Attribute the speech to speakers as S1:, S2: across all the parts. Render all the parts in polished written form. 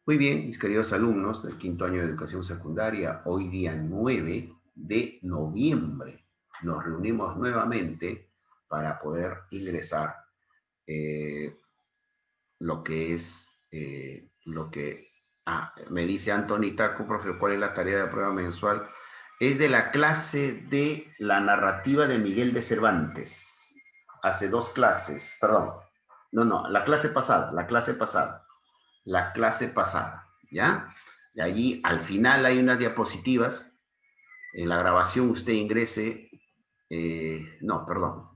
S1: Muy bien, mis queridos alumnos del quinto año de educación secundaria, hoy día 9 de noviembre nos reunimos nuevamente para poder ingresar eh, lo que es, me dice Anthony Taco, profe, ¿cuál es la tarea de prueba mensual? Es de la clase de la narrativa de Miguel de Cervantes. Hace dos clases, perdón. No, la clase pasada, ¿ya? Y allí al final hay unas diapositivas. En la grabación usted ingrese, no, perdón,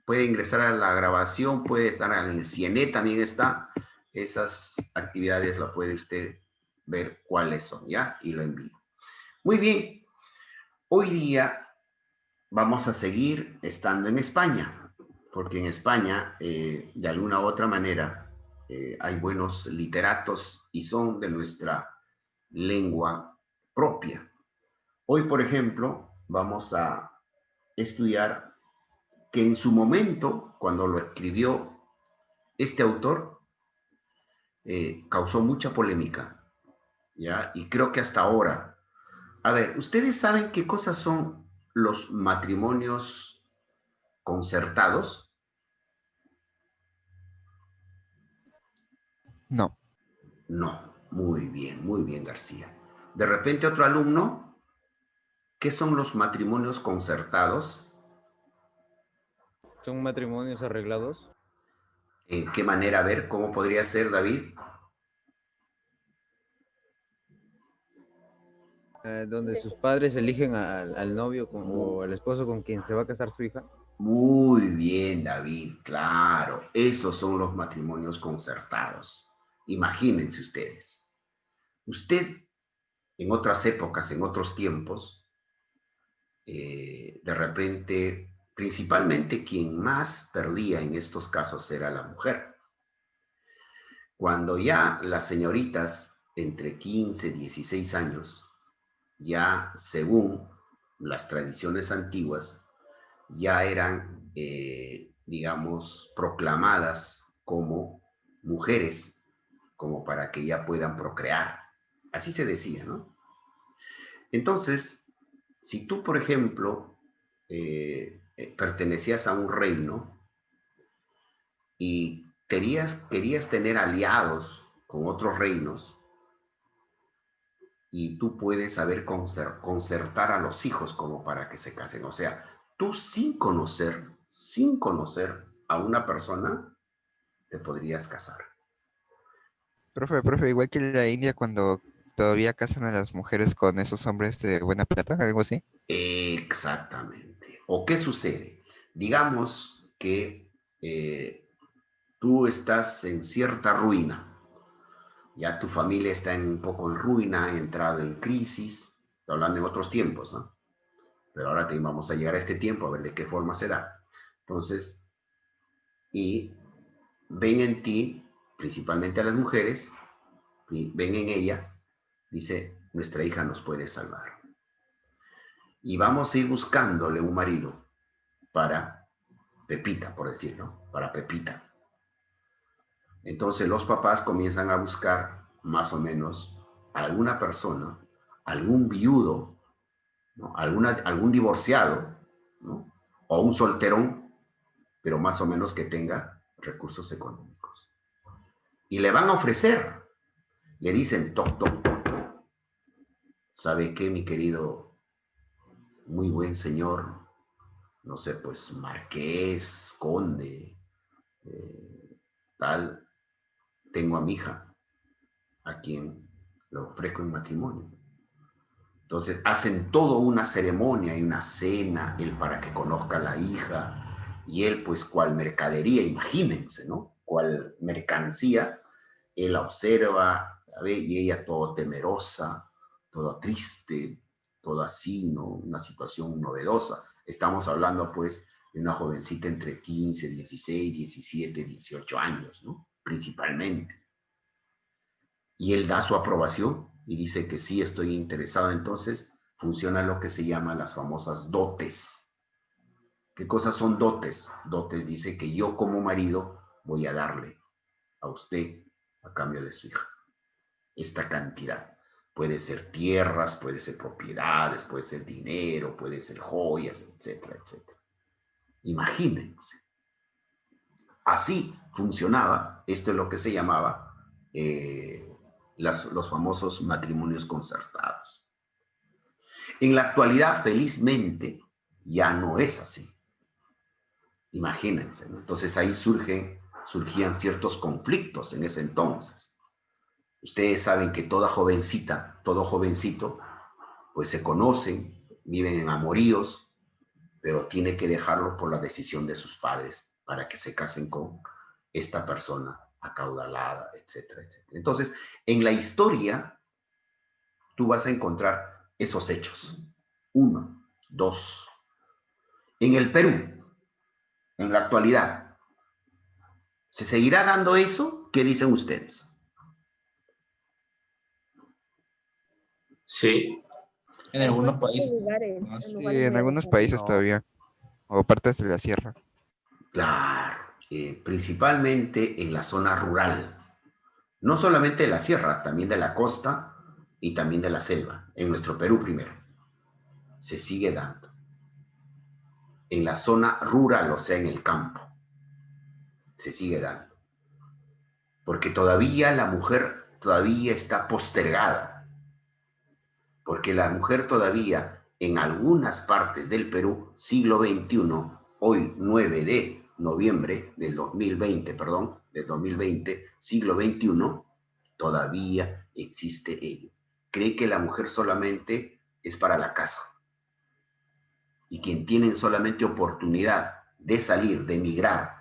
S1: puede ingresar a la grabación, puede estar en el CIENE, también está. Esas actividades las puede usted ver cuáles son, ¿ya? Y lo envío. Muy bien, hoy día vamos a seguir estando en España, porque en España, de alguna u otra manera, hay buenos literatos y son de nuestra lengua propia. Hoy, por ejemplo, vamos a estudiar que en su momento, cuando lo escribió este autor, causó mucha polémica, ¿ya? Y creo que hasta ahora. A ver, ¿ustedes saben qué cosas son los matrimonios concertados?
S2: No,
S1: No, muy bien, García. De repente otro alumno, ¿qué son los matrimonios concertados?
S3: Son matrimonios arreglados,
S1: ¿En qué manera? A ver, ¿cómo podría ser, David?
S3: donde sus padres eligen al novio o al esposo con quien se va a casar su hija.
S1: Muy bien, David, claro, esos son los matrimonios concertados. Imagínense ustedes. Usted en otras épocas, en otros tiempos, de repente, principalmente quien más perdía en estos casos era la mujer. Cuando ya las señoritas entre 15 y 16 años, ya según las tradiciones antiguas, ya eran, digamos, proclamadas como mujeres, como para que ya puedan procrear. Así se decía, ¿no? Entonces, si tú, por ejemplo, pertenecías a un reino y querías tener aliados con otros reinos, y tú puedes saber concertar a los hijos como para que se casen. O sea, tú sin conocer a una persona, te podrías casar.
S2: profe, igual que en la India cuando todavía casan a las mujeres con esos hombres de buena plata, algo así.
S1: Exactamente. ¿O qué sucede? Digamos que tú estás en cierta ruina, ya tu familia está un poco en ruina, ha entrado en crisis, estoy hablando en otros tiempos, ¿no? Pero ahora vamos a llegar a este tiempo a ver de qué forma se da. Entonces, y ven en ti, principalmente a las mujeres, y ven en ella, dice, nuestra hija nos puede salvar. Y vamos a ir buscándole un marido para Pepita, por decirlo, para Pepita. Entonces los papás comienzan a buscar más o menos alguna persona, algún viudo, ¿no? Algún divorciado, ¿no? O un solterón, pero más o menos que tenga recursos económicos. Y le van a ofrecer, le dicen, toc, toc, toc, toc. ¿Sabe qué, mi querido, muy buen señor? No sé, pues marqués, conde, tal, tengo a mi hija, a quien le ofrezco en matrimonio. Entonces hacen toda una ceremonia y una cena, él para que conozca a la hija, y él pues cual mercadería, imagínense, ¿no? Cual mercancía, él la observa, la ve, y ella todo temerosa, toda triste, todo así, ¿no? Una situación novedosa. Estamos hablando pues de una jovencita entre 15, 16, 17, 18 años, ¿no? Principalmente. Y él da su aprobación y dice que sí estoy interesado. Entonces funciona lo que se llama las famosas dotes. ¿Qué cosas son dotes? Dotes dice que yo como marido voy a darle a usted a cambio de su hija. esta cantidad. Puede ser tierras, puede ser propiedades, puede ser dinero, puede ser joyas, etcétera, etcétera. Imagínense. Así funcionaba, esto es lo que se llamaba los famosos matrimonios concertados. En la actualidad, felizmente, ya no es así. Imagínense, ¿no? Entonces ahí surgían ciertos conflictos en ese entonces. Ustedes saben que toda jovencita, todo jovencito, pues se conocen, viven en amoríos, pero tiene que dejarlo por la decisión de sus padres para que se casen con esta persona acaudalada, etcétera, etcétera. Entonces, en la historia, tú vas a encontrar esos hechos. 1, 2. En el Perú, en la actualidad, ¿se seguirá dando eso? ¿Qué dicen ustedes?
S4: Sí, en algunos países.
S5: Lugares,
S4: ¿No?
S5: en
S2: Sí,
S5: lugares
S2: en algunos
S5: muy
S2: países
S3: No.
S2: todavía, o partes de la sierra.
S1: Claro, principalmente en la zona rural. No solamente de la sierra, también de la costa y también de la selva. En nuestro Perú primero. Se sigue dando. En la zona rural, o sea, en el campo. Se sigue dando. Porque todavía la mujer todavía está postergada. Porque la mujer todavía en algunas partes del Perú, siglo XXI, hoy 9 de noviembre del 2020, perdón, del 2020, siglo XXI, todavía existe ello. Cree que la mujer solamente es para la casa. Y quien tienen solamente oportunidad de salir, de emigrar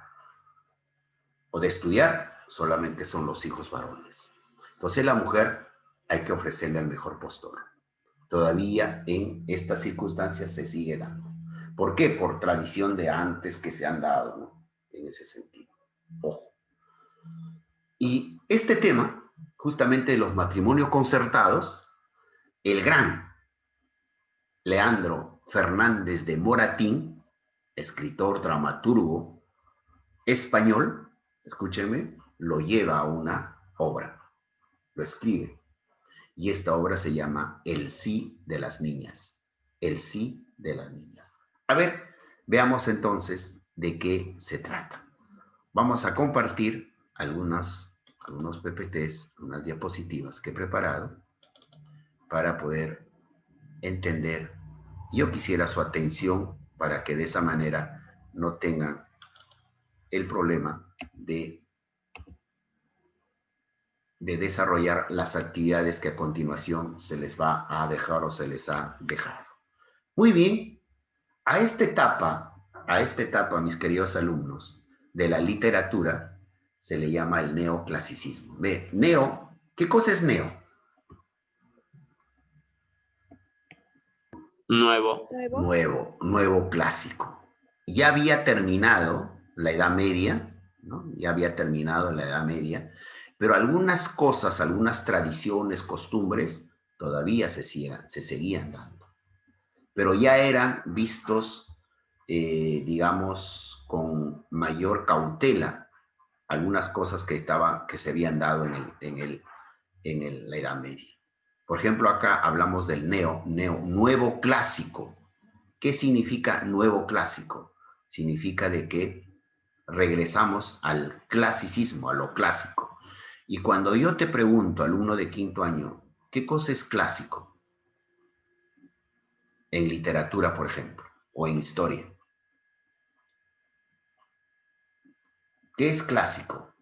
S1: o de estudiar, solamente son los hijos varones. Entonces la mujer hay que ofrecerle al mejor postor. Todavía en estas circunstancias se sigue dando. ¿Por qué? Por tradición de antes que se han dado, ¿no? En ese sentido. Ojo. Y este tema, justamente de los matrimonios concertados, el gran Leandro Fernández de Moratín, escritor, dramaturgo español, escúchenme, lo lleva a una obra, lo escribe. Y esta obra se llama El sí de las niñas. El sí de las niñas. A ver, veamos entonces de qué se trata. Vamos a compartir algunos PPTs, unas diapositivas que he preparado para poder entender. Yo quisiera su atención para que de esa manera no tengan el problema de desarrollar las actividades que a continuación se les va a dejar o se les ha dejado. Muy bien, a esta etapa, mis queridos alumnos, de la literatura, se le llama el neoclasicismo. Ve, ¿qué cosa es neo?
S4: Nuevo.
S1: Nuevo clásico. Ya había terminado la Edad Media, ¿no? Ya había terminado la Edad Media, pero algunas cosas, algunas tradiciones, costumbres, todavía se seguían dando. Pero ya eran vistos, digamos, con mayor cautela, algunas cosas que se habían dado en la Edad Media. Por ejemplo, acá hablamos del nuevo clásico. ¿Qué significa nuevo clásico? Significa de que regresamos al clasicismo, a lo clásico. Y cuando yo te pregunto, alumno de 5º año, ¿qué cosa es clásico? En literatura, por ejemplo, o en historia. ¿Qué es clásico?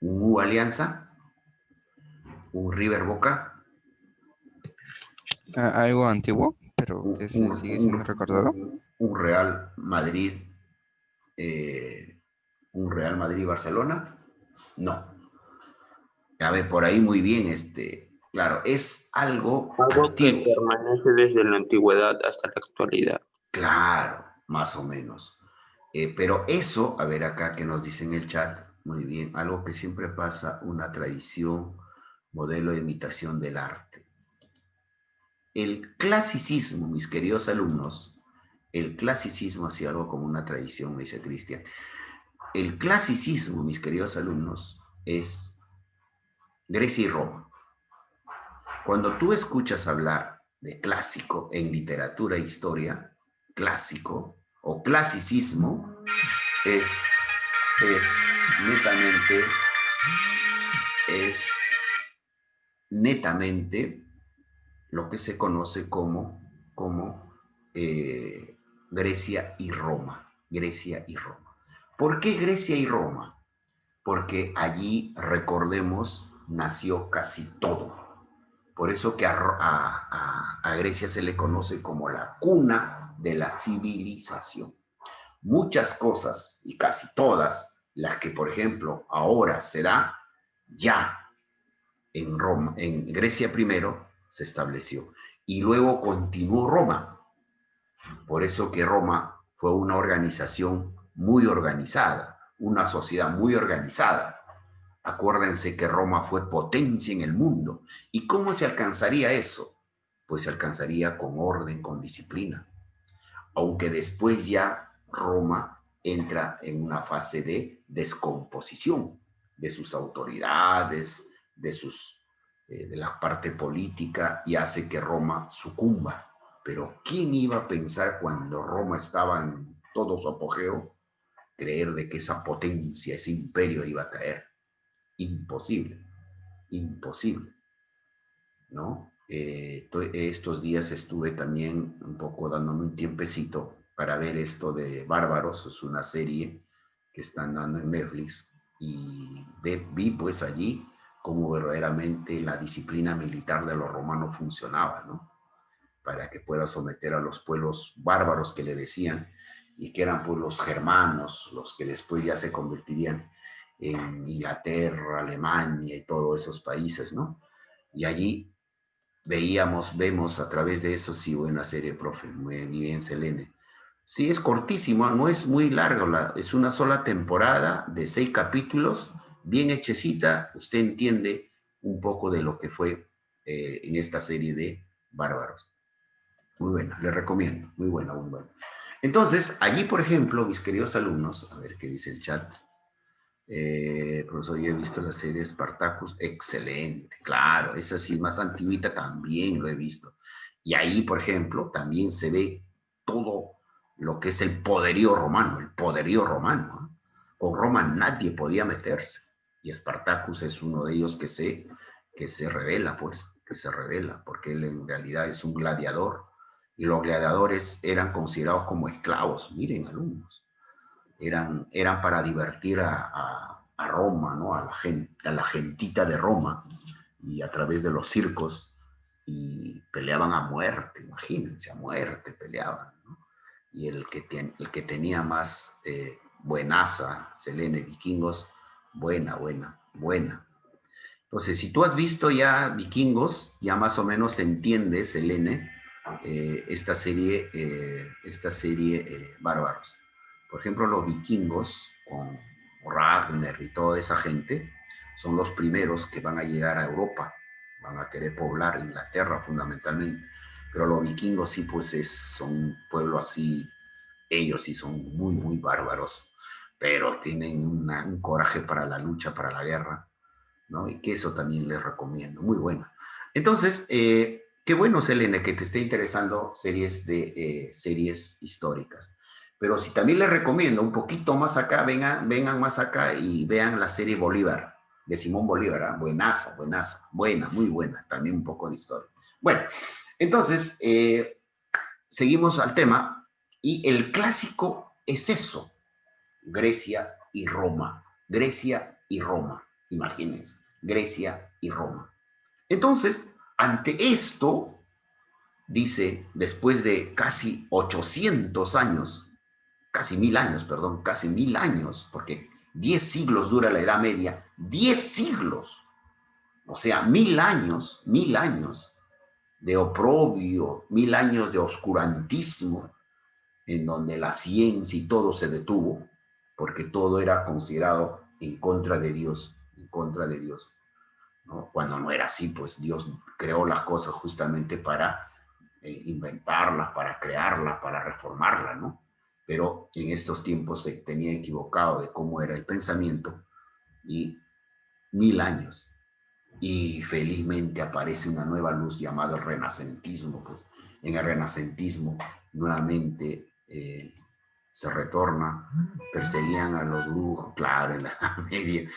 S1: ¿Un U Alianza? ¿Un River Boca?
S2: Algo antiguo, pero que se sigue siendo recordado.
S1: Un Real Madrid, un Real Madrid-Barcelona? No. A ver, por ahí muy bien, claro, es algo
S4: Algo que
S1: antiguo.
S4: permanece desde la antigüedad hasta la actualidad.
S1: Claro, más o menos. Pero eso, a ver acá que nos dice en el chat, muy bien, algo que siempre pasa, una tradición, modelo de imitación del arte. El clasicismo, mis queridos alumnos, el clasicismo ha sido algo como una tradición, me dice Cristian. El clasicismo, mis queridos alumnos, es Grecia y Roma. Cuando tú escuchas hablar de clásico en literatura e historia, clásico o clasicismo es netamente, es netamente lo que se conoce como Grecia y Roma. Grecia y Roma. ¿Por qué Grecia y Roma? Porque allí, recordemos, nació casi todo. Por eso que a Grecia se le conoce como la cuna de la civilización. Muchas cosas, y casi todas, las que, por ejemplo, ahora se da, ya en Roma, en Grecia primero se estableció, y luego continuó Roma. Por eso que Roma fue una organización muy organizada, una sociedad muy organizada. Acuérdense que Roma fue potencia en el mundo. ¿Y cómo se alcanzaría eso? Pues se alcanzaría con orden, con disciplina. Aunque después ya Roma entra en una fase de descomposición de sus autoridades, de la parte política, y hace que Roma sucumba. Pero ¿quién iba a pensar cuando Roma estaba en todo su apogeo, creer de que esa potencia, ese imperio iba a caer? Imposible, imposible, ¿no? Estos días estuve también un poco dándome un tiempecito para ver esto de Bárbaros, es una serie que están dando en Netflix, y vi pues allí cómo verdaderamente la disciplina militar de los romanos funcionaba, ¿no? Para que pueda someter a los pueblos bárbaros que le decían, y que eran pues los germanos, los que después ya se convertirían en Inglaterra, Alemania y todos esos países, ¿no? Y allí vemos a través de eso, sí, buena serie, profe, muy bien, Selene. Sí, es cortísimo, no es muy largo, es una sola temporada de 6 capítulos, bien hechecita, usted entiende un poco de lo que fue en esta serie de Bárbaros. Muy buena, le recomiendo, muy buena, muy buena. Entonces, allí, por ejemplo, mis queridos alumnos, a ver qué dice el chat. Profesor, yo he visto la serie Spartacus, excelente, claro, esa sí, más antiguita también lo he visto. Y ahí, por ejemplo, también se ve todo lo que es el poderío romano, ¿eh? Con Roma nadie podía meterse. Y Spartacus es uno de ellos que se revela, pues, que se revela, porque él en realidad es un gladiador, y los gladiadores eran considerados como esclavos. Miren, alumnos, eran para divertir a Roma, ¿no? A la gentita de Roma, y a través de los circos, y peleaban a muerte, imagínense, a muerte peleaban, ¿no? Y el que tenía más buenaza, Selene, Vikingos, buena. Entonces, si tú has visto ya Vikingos, ya más o menos entiendes, Selene, esta serie Bárbaros. Por ejemplo, los vikingos, con Ragnar y toda esa gente, son los primeros que van a llegar a Europa, van a querer poblar Inglaterra fundamentalmente. Pero los vikingos sí, pues son un pueblo así, ellos sí son muy, muy bárbaros, pero tienen un coraje para la lucha, para la guerra, ¿no? Y que eso también les recomiendo, muy buena. Entonces, qué bueno, Selene, que te esté interesando series históricas. Pero si también les recomiendo un poquito más acá, vengan más acá y vean la serie Bolívar, de Simón Bolívar, ¿eh? Buenaza, buena, muy buena, también un poco de historia. Bueno, entonces, seguimos al tema, y el clásico es eso, Grecia y Roma, imagínense, Grecia y Roma. Entonces, ante esto, dice, después de casi 800 años, casi mil años, porque 10 siglos dura la Edad Media, 10 siglos, o sea, 1000 años de oprobio, 1000 años de oscurantismo, en donde la ciencia y todo se detuvo, porque todo era considerado en contra de Dios, ¿no? Cuando no era así, pues Dios creó las cosas justamente para inventarlas, para crearlas, para reformarlas, ¿no? Pero en estos tiempos se tenía equivocado de cómo era el pensamiento, y 1000 años, y felizmente aparece una nueva luz llamada el renacentismo. Pues en el renacentismo nuevamente se retorna, perseguían a los brujos, claro, en la Edad Media.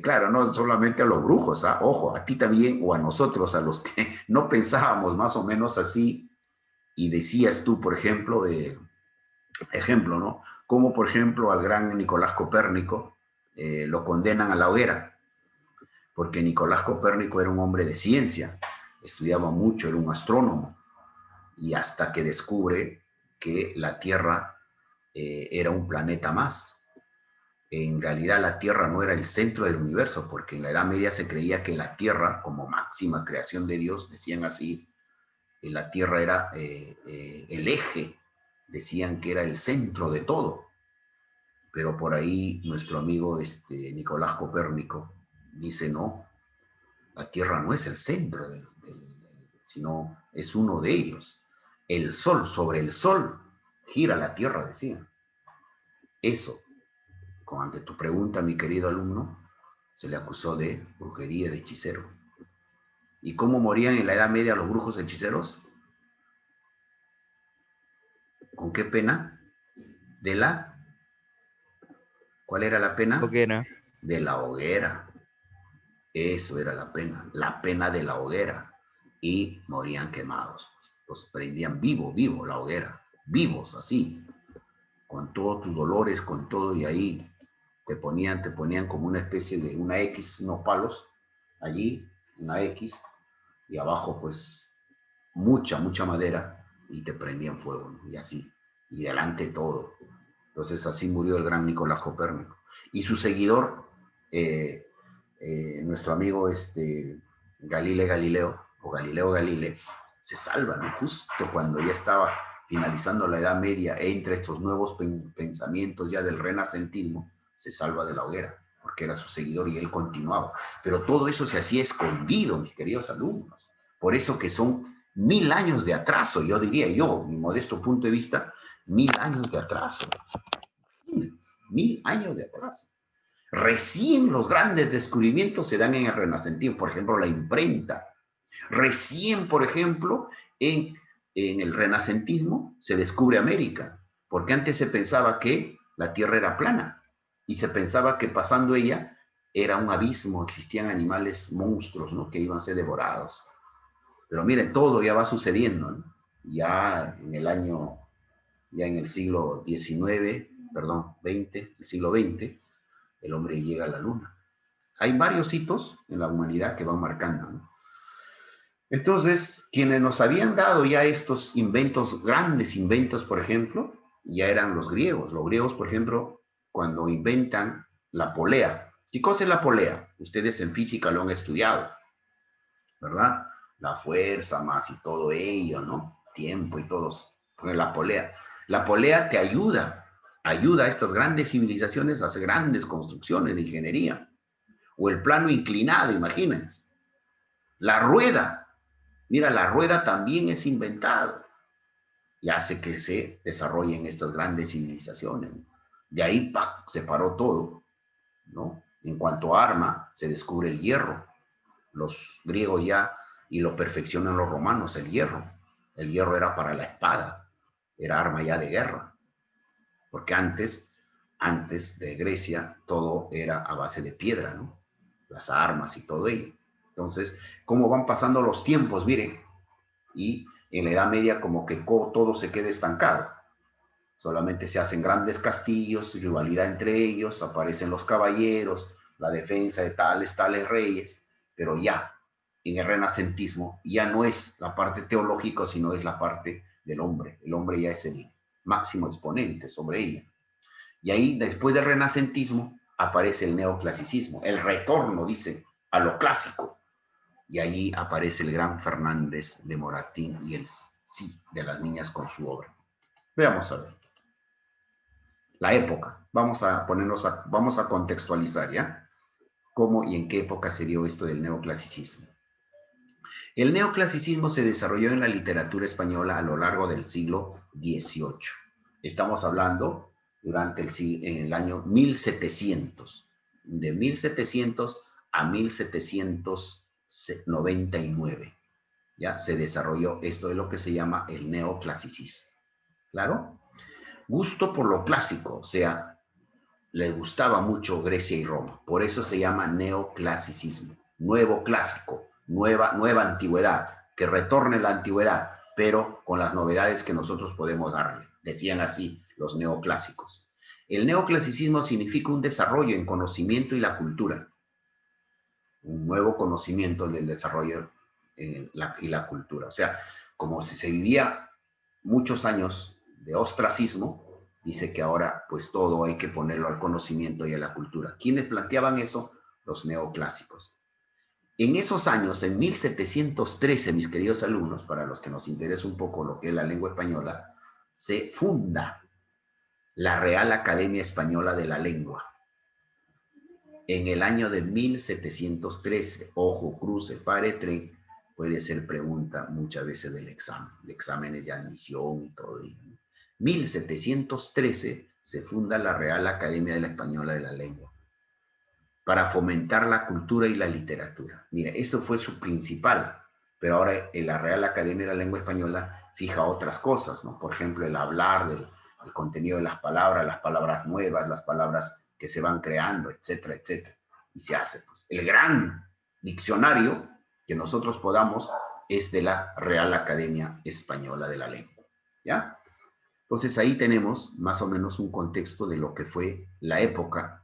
S1: Claro, no solamente a los brujos, ¿ah? Ojo, a ti también o a nosotros, a los que no pensábamos más o menos así, y decías tú, por ejemplo, ejemplo, ¿no? Como por ejemplo al gran Nicolás Copérnico lo condenan a la hoguera, porque Nicolás Copérnico era un hombre de ciencia, estudiaba mucho, era un astrónomo, y hasta que descubre que la Tierra era un planeta más. En realidad la Tierra no era el centro del universo, porque en la Edad Media se creía que la Tierra, como máxima creación de Dios, decían así, la Tierra era el eje, decían que era el centro de todo. Pero por ahí nuestro amigo Nicolás Copérnico dice, no, la Tierra no es el centro, sino es uno de ellos. El Sol, sobre el Sol, gira la Tierra, decían. Eso, ante tu pregunta, mi querido alumno, se le acusó de brujería, de hechicero. ¿Y cómo morían en la Edad Media los brujos hechiceros? ¿Con qué pena? ¿Cuál era la pena?
S2: Hoguera.
S1: De la hoguera. Eso era la pena de la hoguera. Y morían quemados. Los prendían vivo la hoguera. Vivos, así. Con todos tus dolores, con todo, y ahí te ponían como una especie de una X, unos palos, allí, una X, y abajo pues mucha madera, y te prendían fuego, ¿no? Y así, y delante todo. Entonces así murió el gran Nicolás Copérnico. Y su seguidor, nuestro amigo Galileo Galilei, se salva, ¿no? Justo cuando ya estaba finalizando la Edad Media, entre estos nuevos pensamientos ya del renacentismo, se salva de la hoguera, porque era su seguidor y él continuaba. Pero todo eso se hacía escondido, mis queridos alumnos. Por eso que son 1000 años de atraso, yo diría, mi modesto punto de vista, 1000 años de atraso. 1000 años de atraso. Recién los grandes descubrimientos se dan en el Renacentismo, por ejemplo, la imprenta. Recién, por ejemplo, en el Renacentismo se descubre América, porque antes se pensaba que la Tierra era plana y se pensaba que pasando ella era un abismo, existían animales, monstruos, ¿no? Que iban a ser devorados. Pero miren, todo ya va sucediendo, ¿no? Ya en el siglo XIX, perdón, XX, el siglo XX, el hombre llega a la luna. Hay varios hitos en la humanidad que van marcando, ¿no? Entonces, quienes nos habían dado ya estos inventos, grandes inventos, por ejemplo, ya eran los griegos. Los griegos, por ejemplo, cuando inventan la polea. ¿Qué cosa es la polea? Ustedes en física lo han estudiado, ¿verdad? La fuerza más y todo ello, ¿no? Tiempo y todos. Pues la polea. La polea te ayuda a estas grandes civilizaciones a hacer grandes construcciones de ingeniería. O el plano inclinado, imagínense. La rueda. Mira, la rueda también es inventada y hace que se desarrollen estas grandes civilizaciones. De ahí ¡pac!, se paró todo, ¿no? En cuanto a arma, se descubre el hierro. Los griegos ya, y lo perfeccionan los romanos, el hierro. El hierro era para la espada, era arma ya de guerra. Porque antes de Grecia, todo era a base de piedra, ¿no? Las armas y todo ello. Entonces, ¿cómo van pasando los tiempos? Miren, y en la Edad Media como que todo se queda estancado. Solamente se hacen grandes castillos, rivalidad entre ellos, aparecen los caballeros, la defensa de tales reyes, pero ya en el renacentismo ya no es la parte teológica, sino es la parte del hombre. El hombre ya es el máximo exponente sobre ella. Y ahí, después del renacentismo, aparece el neoclasicismo, el retorno, dice, a lo clásico. Y allí aparece el gran Fernández de Moratín y el sí de las niñas con su obra. Veamos a ver. La época. Vamos a contextualizar, ¿ya? ¿Cómo y en qué época se dio esto del neoclasicismo? El neoclasicismo se desarrolló en la literatura española a lo largo del siglo XVIII. Estamos hablando en el año 1700. De 1700 a 1700 1799. Ya se desarrolló esto de lo que se llama el neoclasicismo. ¿Claro? Gusto por lo clásico, o sea, le gustaba mucho Grecia y Roma. Por eso se llama neoclasicismo. Nuevo clásico, nueva antigüedad, que retorne la antigüedad, pero con las novedades que nosotros podemos darle. Decían así los neoclásicos. El neoclasicismo significa un desarrollo en conocimiento y la cultura. Un nuevo conocimiento del desarrollo y la cultura. O sea, como si se vivía muchos años de ostracismo, dice que ahora pues todo hay que ponerlo al conocimiento y a la cultura. ¿Quiénes planteaban eso? Los neoclásicos. En esos años, en 1713, mis queridos alumnos, para los que nos interesa un poco lo que es la lengua española, se funda la Real Academia Española de la Lengua. En el año de 1713, ojo, cruce, pare, tren, puede ser pregunta muchas veces del examen, de exámenes de admisión y todo. 1713 se funda la Real Academia de la Española de la Lengua para fomentar la cultura y la literatura. Mira, eso fue su principal, pero ahora en la Real Academia de la Lengua Española fija otras cosas, ¿no? Por ejemplo, el hablar del contenido de las palabras nuevas, las palabras que se van creando, etcétera, etcétera. Y se hace, pues, el gran diccionario que nosotros podamos es de la Real Academia Española de la Lengua, ¿ya? Entonces ahí tenemos más o menos un contexto de lo que fue la época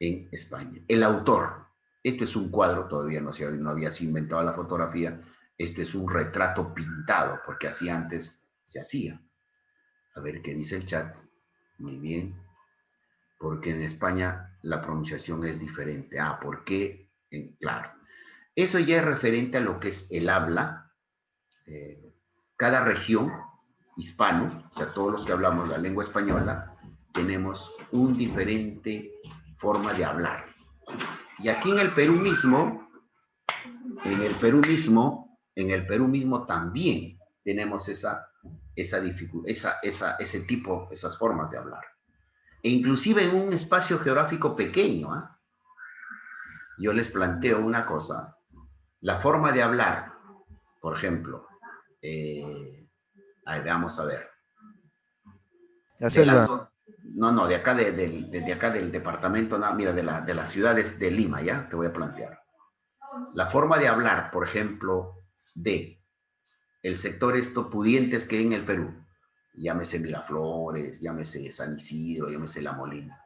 S1: en España. El autor, esto es un cuadro, todavía no había sido inventada la fotografía, esto es un retrato pintado, porque así antes se hacía. A ver qué dice el chat. Muy bien. Porque en España la pronunciación es diferente. Ah, ¿por qué? Claro. Eso ya es referente a lo que es el habla. Cada región hispano, o sea, todos los que hablamos la lengua española, tenemos un diferente forma de hablar. Y aquí en el Perú mismo, también tenemos esa dificultad, ese tipo, esas formas de hablar. E inclusive en un espacio geográfico pequeño, ¿eh? Yo les planteo una cosa. La forma de hablar, por ejemplo, vamos a ver.
S2: La selva.
S1: De acá, de acá del departamento, no, mira, de las ciudades de Lima, ¿ya? Te voy a plantear. La forma de hablar, por ejemplo, de el sector pudientes que hay en el Perú, llámese Miraflores, llámese San Isidro, llámese La Molina.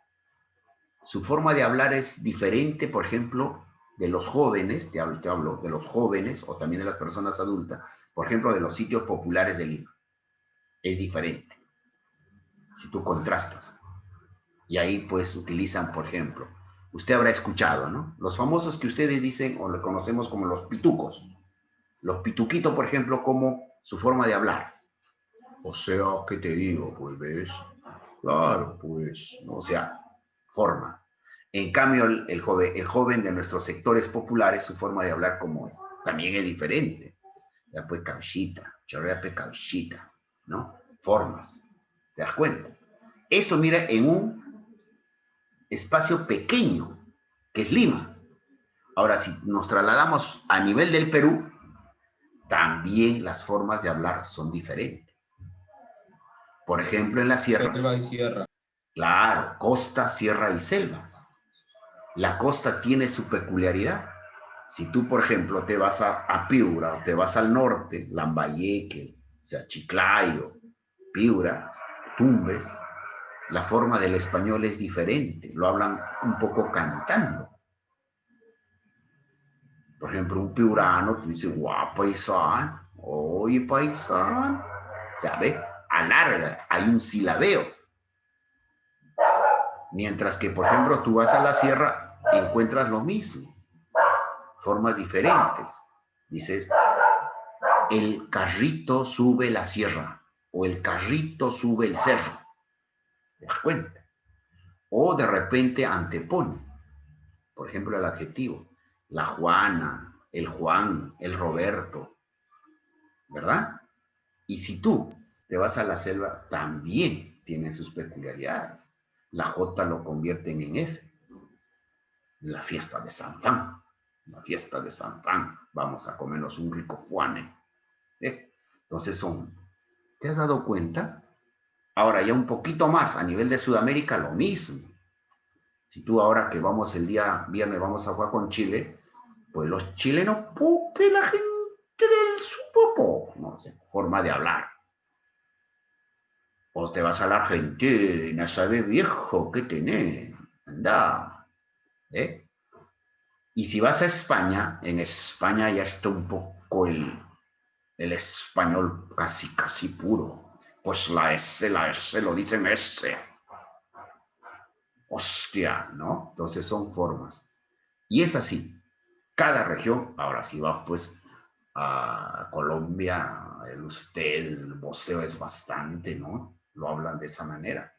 S1: Su forma de hablar es diferente, por ejemplo, de los jóvenes, te hablo de los jóvenes o también de las personas adultas, por ejemplo, de los sitios populares de Lima. Es diferente. Si tú contrastas. Y ahí pues utilizan, por ejemplo, usted habrá escuchado, ¿no? Los famosos que ustedes dicen o lo conocemos como los pitucos. Los pituquitos, por ejemplo, como su forma de hablar. O sea, ¿qué te digo? Pues ves, claro, pues, ¿no? O sea, forma. En cambio, el joven de nuestros sectores populares, su forma de hablar como es, también es diferente. Ya pues cauchita, chorreape cauchita, ¿no? Formas, ¿te das cuenta? Eso, mira, en un espacio pequeño, que es Lima. Ahora, si nos trasladamos a nivel del Perú, también las formas de hablar son diferentes. Por ejemplo, en la sierra.
S4: Selva y sierra.
S1: Claro, costa, sierra y selva. La costa tiene su peculiaridad. Si tú, por ejemplo, te vas a Piura o te vas al norte, Lambayeque, o sea, Chiclayo, Piura, Tumbes, la forma del español es diferente. Lo hablan un poco cantando. Por ejemplo, un piurano te dice, guau, paisano, oye, paisano. ¿Sabes? Alarga, hay un silabeo. Mientras que, por ejemplo, tú vas a la sierra, encuentras lo mismo. Formas diferentes. Dices, el carrito sube la sierra o el carrito sube el cerro. ¿Te das cuenta? O de repente antepone. Por ejemplo, el adjetivo. La Juana, el Juan, el Roberto. ¿Verdad? Y si tú te vas a la selva, también tiene sus peculiaridades. La J lo convierten en F. La fiesta de San Juan. la fiesta de San Juan, vamos a comernos un rico fuane. Entonces ¿te has dado cuenta? Ahora ya un poquito más a nivel de Sudamérica, lo mismo. Si tú ahora que vamos el día viernes, vamos a jugar con Chile, pues los chilenos, que la gente del su popo, no sé, forma de hablar. O te vas a la Argentina, ¿sabes, viejo? ¿Qué tenés? Anda. Y si vas a España, en España ya está un poco el español casi puro. Pues la S, lo dicen S. Hostia, ¿no? Entonces son formas. Y es así. Cada región, ahora si vas pues a Colombia, el voceo es bastante, ¿no? Lo hablan de esa manera.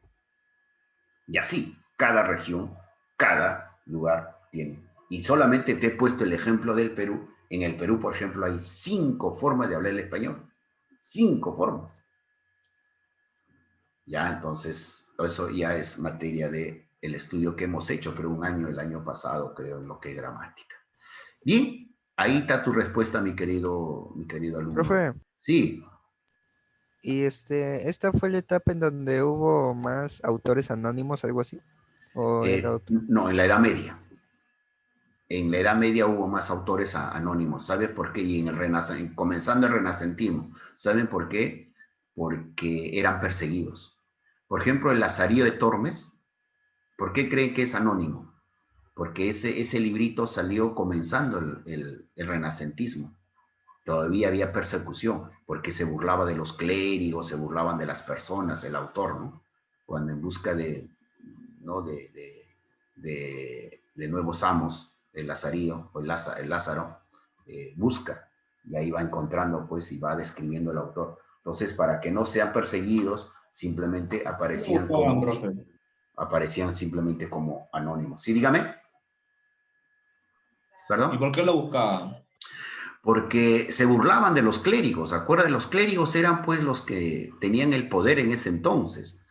S1: Y así, cada región, cada lugar tiene. Y solamente te he puesto el ejemplo del Perú. En el Perú, por ejemplo, hay 5 formas de hablar el español. 5 formas. Ya, entonces, eso ya es materia de el estudio que hemos hecho, creo, el año pasado, creo, en lo que es gramática. Bien, ahí está tu respuesta, mi querido alumno.
S2: Profe,
S1: Sí,
S2: ¿y esta fue la etapa en donde hubo más autores anónimos, algo así? ¿O era otro?
S1: no, en la Edad Media. En la Edad Media hubo más autores anónimos. ¿Sabes por qué? Y comenzando el renacentismo. ¿Saben por qué? Porque eran perseguidos. Por ejemplo, el Lazarillo de Tormes, ¿por qué creen que es anónimo? Porque ese librito salió comenzando el renacentismo. Todavía había persecución, porque se burlaba de los clérigos, se burlaban de las personas, el autor, ¿no? Cuando en busca ¿no? de nuevos amos, el Lazarillo, o el Lázaro, busca, y ahí va encontrando, pues, y va describiendo el autor. Entonces, para que no sean perseguidos, simplemente aparecían simplemente como anónimos. ¿Sí, dígame? ¿Perdón?
S5: ¿Y por qué lo buscaban?
S1: Porque se burlaban de los clérigos. Acuérdense, los clérigos eran pues los que tenían el poder en ese entonces.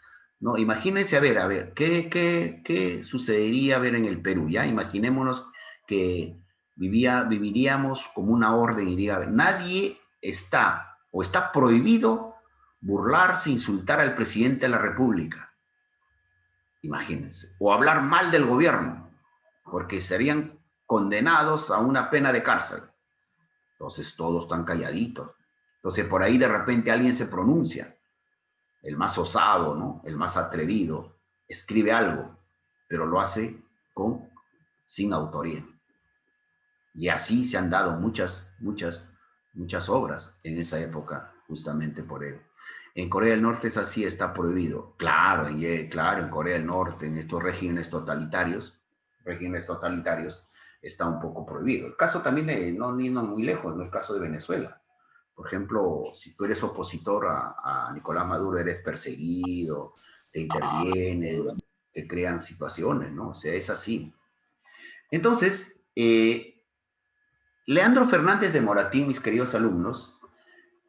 S1: ¿No? Imagínense, a ver, ¿qué sucedería a ver en el Perú? ¿Ya? Imaginémonos que viviríamos como una orden y diga, nadie está o está prohibido burlarse, insultar al presidente de la República. Imagínense. O hablar mal del gobierno, porque serían condenados a una pena de cárcel. Entonces todos están calladitos. Entonces por ahí de repente alguien se pronuncia, el más osado, ¿no? El más atrevido, escribe algo, pero lo hace sin autoría. Y así se han dado muchas obras en esa época, justamente por él. En Corea del Norte es así, está prohibido. Claro, en Corea del Norte, en estos regímenes totalitarios, está un poco prohibido. El caso también, no muy lejos, no el caso de Venezuela. Por ejemplo, si tú eres opositor a Nicolás Maduro, eres perseguido, te intervienen, te crean situaciones, ¿no? O sea, es así. Entonces, Leandro Fernández de Moratín, mis queridos alumnos,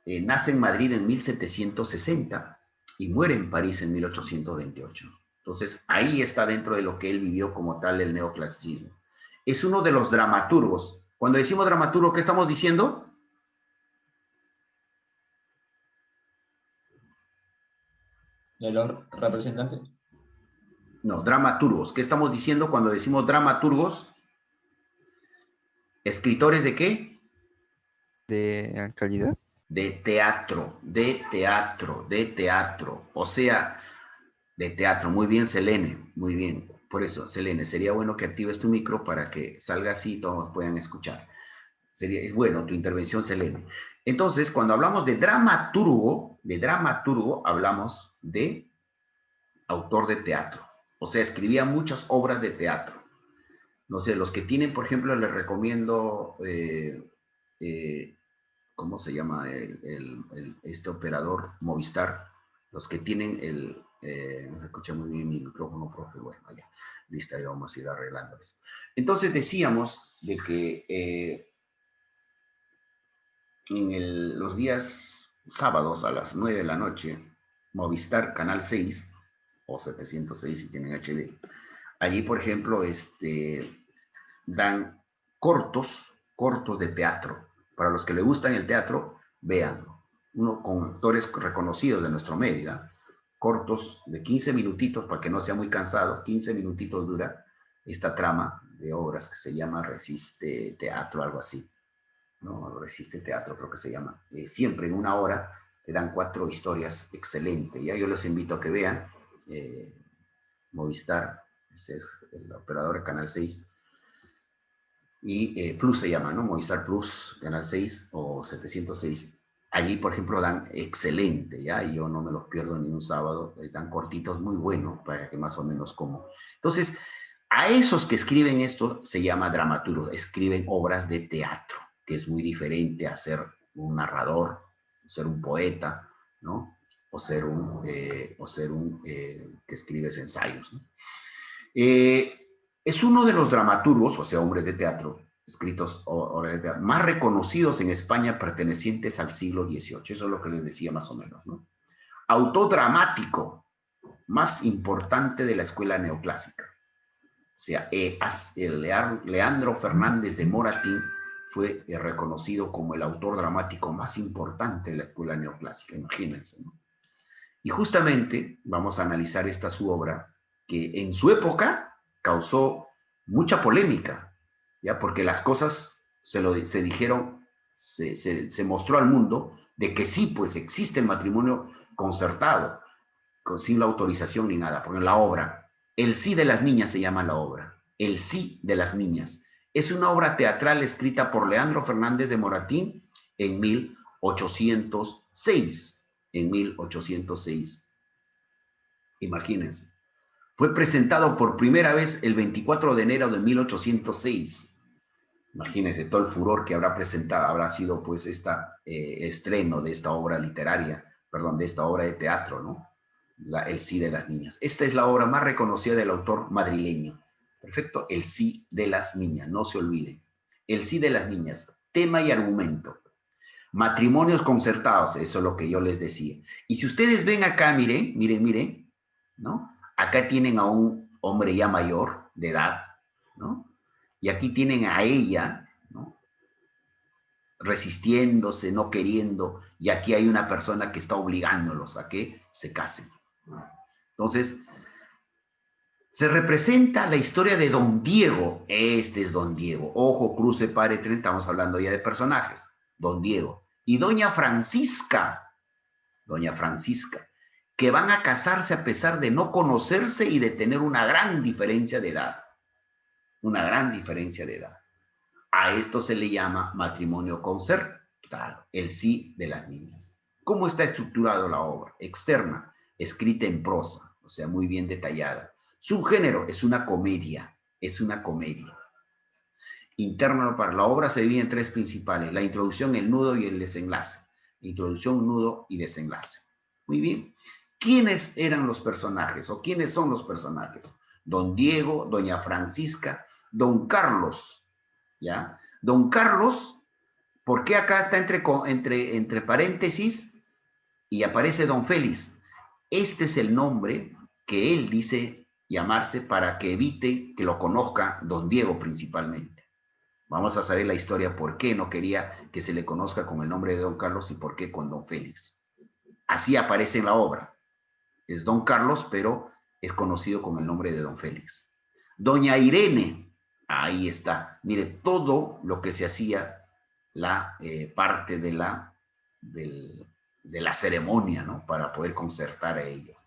S1: nace en Madrid en 1760 y muere en París en 1828. Entonces, ahí está dentro de lo que él vivió como tal el neoclasicismo. Es uno de los dramaturgos. Cuando decimos dramaturgo, ¿qué estamos diciendo?
S5: ¿De los representantes?
S1: No, dramaturgos. ¿Qué estamos diciendo cuando decimos dramaturgos? ¿Escritores de qué?
S2: ¿De calidad?
S1: De teatro. O sea, de teatro. Muy bien, Selene. Muy bien. Por eso, Selene, sería bueno que actives tu micro para que salga así y todos puedan escuchar. Es bueno tu intervención, Selene. Entonces, cuando hablamos de dramaturgo, hablamos de autor de teatro. O sea, escribía muchas obras de teatro. No sé, los que tienen, por ejemplo, les recomiendo, ¿cómo se llama? Este operador Movistar. Los que tienen no se escucha muy bien mi micrófono, profe. Bueno, ya, listo, ya vamos a ir arreglando eso. Entonces decíamos de que los días sábados a las 9 de la noche, Movistar Canal 6, o 706 si tienen HD, allí, por ejemplo, dan cortos de teatro. Para los que le gustan el teatro, véanlo. Uno con actores reconocidos de nuestro medio, ¿eh? Cortos de 15 minutitos, para que no sea muy cansado, 15 minutitos dura esta trama de obras que se llama Resiste Teatro, algo así. No, Resiste Teatro creo que se llama. Siempre en una hora te dan 4 historias excelentes. Ya yo los invito a que vean. Movistar, ese es el operador de Canal 6. Y Plus se llama, ¿no? Movistar Plus, Canal 6 o 706. Allí, por ejemplo, dan excelente, ¿ya? Y yo no me los pierdo ni un sábado. Dan cortitos muy buenos para que más o menos como. Entonces, a esos que escriben esto se llama dramaturgos. Escriben obras de teatro, que es muy diferente a ser un narrador, ser un poeta, ¿no? O ser un que escribes ensayos, ¿no? Es uno de los dramaturgos, o sea, hombres de teatro, escritos obras de teatro, más reconocidos en España pertenecientes al siglo XVIII. Eso es lo que les decía más o menos, ¿no? Autor dramático más importante de la escuela neoclásica. O sea, Leandro Fernández de Moratín fue reconocido como el autor dramático más importante de la escuela neoclásica, imagínense, ¿no? Y justamente vamos a analizar esta su obra, que en su época causó mucha polémica, ¿ya? Porque las cosas se dijeron, se mostró al mundo de que sí, pues existe el matrimonio concertado, sin la autorización ni nada, porque la obra, El sí de las niñas se llama la obra, El sí de las niñas. Es una obra teatral escrita por Leandro Fernández de Moratín en 1806. En 1806. Imagínense. Fue presentado por primera vez el 24 de enero de 1806. Imagínense todo el furor que habrá sido pues estreno de esta obra literaria, perdón, de esta obra de teatro, ¿no? El sí de las niñas. Esta es la obra más reconocida del autor madrileño. Perfecto, El sí de las niñas, no se olviden. El sí de las niñas, tema y argumento. Matrimonios concertados, eso es lo que yo les decía. Y si ustedes ven acá, miren, ¿no? Acá tienen a un hombre ya mayor de edad, ¿no? Y aquí tienen a ella, ¿no? Resistiéndose, no queriendo, y aquí hay una persona que está obligándolos a que se casen. Entonces, se representa la historia de Don Diego. Este es Don Diego. Ojo, cruce, pare, tren, estamos hablando ya de personajes. Don Diego. Y Doña Francisca, que van a casarse a pesar de no conocerse y de tener una gran diferencia de edad. Una gran diferencia de edad. A esto se le llama matrimonio concertado, el sí de las niñas. ¿Cómo está estructurado la obra? Externa, escrita en prosa, o sea, muy bien detallada. Su género es una comedia, Interno para la obra se divide en 3 principales: la introducción, el nudo y el desenlace. Introducción, nudo y desenlace. Muy bien. ¿Quiénes eran los personajes o quiénes son los personajes? Don Diego, Doña Francisca, Don Carlos, ¿ya? Don Carlos, ¿por qué acá está entre paréntesis y aparece Don Félix? Este es el nombre que él dice llamarse para que evite que lo conozca Don Diego principalmente. Vamos a saber la historia, por qué no quería que se le conozca con el nombre de Don Carlos y por qué con Don Félix. Así aparece en la obra. Es Don Carlos, pero es conocido con el nombre de Don Félix. Doña Irene, ahí está. Mire, todo lo que se hacía, la parte de la ceremonia, ¿no? Para poder concertar a ellos.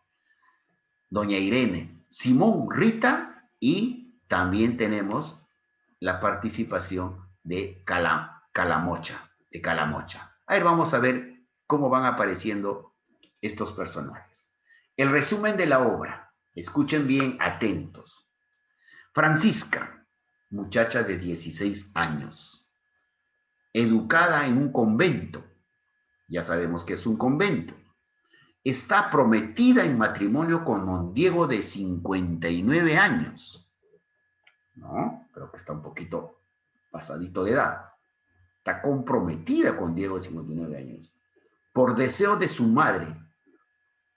S1: Doña Irene, Simón, Rita, y también tenemos la participación de Calamocha. A ver, vamos a ver cómo van apareciendo estos personajes. El resumen de la obra. Escuchen bien, atentos. Francisca, muchacha de 16 años, educada en un convento. Ya sabemos que es un convento. Está prometida en matrimonio con Don Diego de 59 años. ¿No? Creo que está un poquito pasadito de edad. Está comprometida con Diego de 59 años. Por deseo de su madre.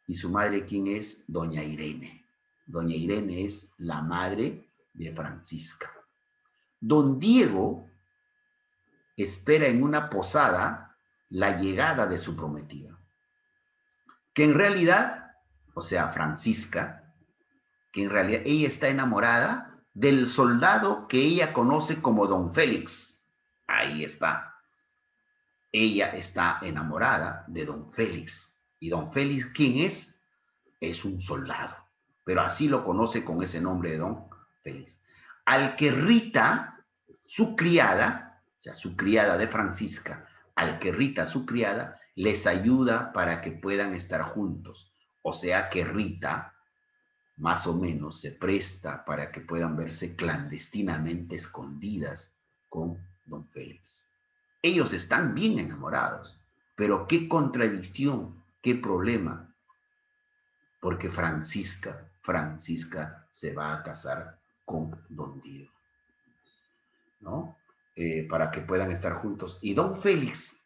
S1: ¿Y su madre quién es? Doña Irene. Doña Irene es la madre de Francisca. Don Diego espera en una posada la llegada de su prometida. Que en realidad, o sea, Francisca, que en realidad ella está enamorada del soldado que ella conoce como Don Félix. Ahí está. Ella está enamorada de Don Félix. ¿Y Don Félix quién es? Es un soldado. Pero así lo conoce con ese nombre de Don Félix. Al que Rita, su criada, o sea, su criada de Francisca, al que Rita, su criada, les ayuda para que puedan estar juntos. O sea que Rita, más o menos, se presta para que puedan verse clandestinamente escondidas con Don Félix. Ellos están bien enamorados, pero qué contradicción, qué problema, porque Francisca se va a casar con Don Diego, ¿no? Para que puedan estar juntos. Y Don Félix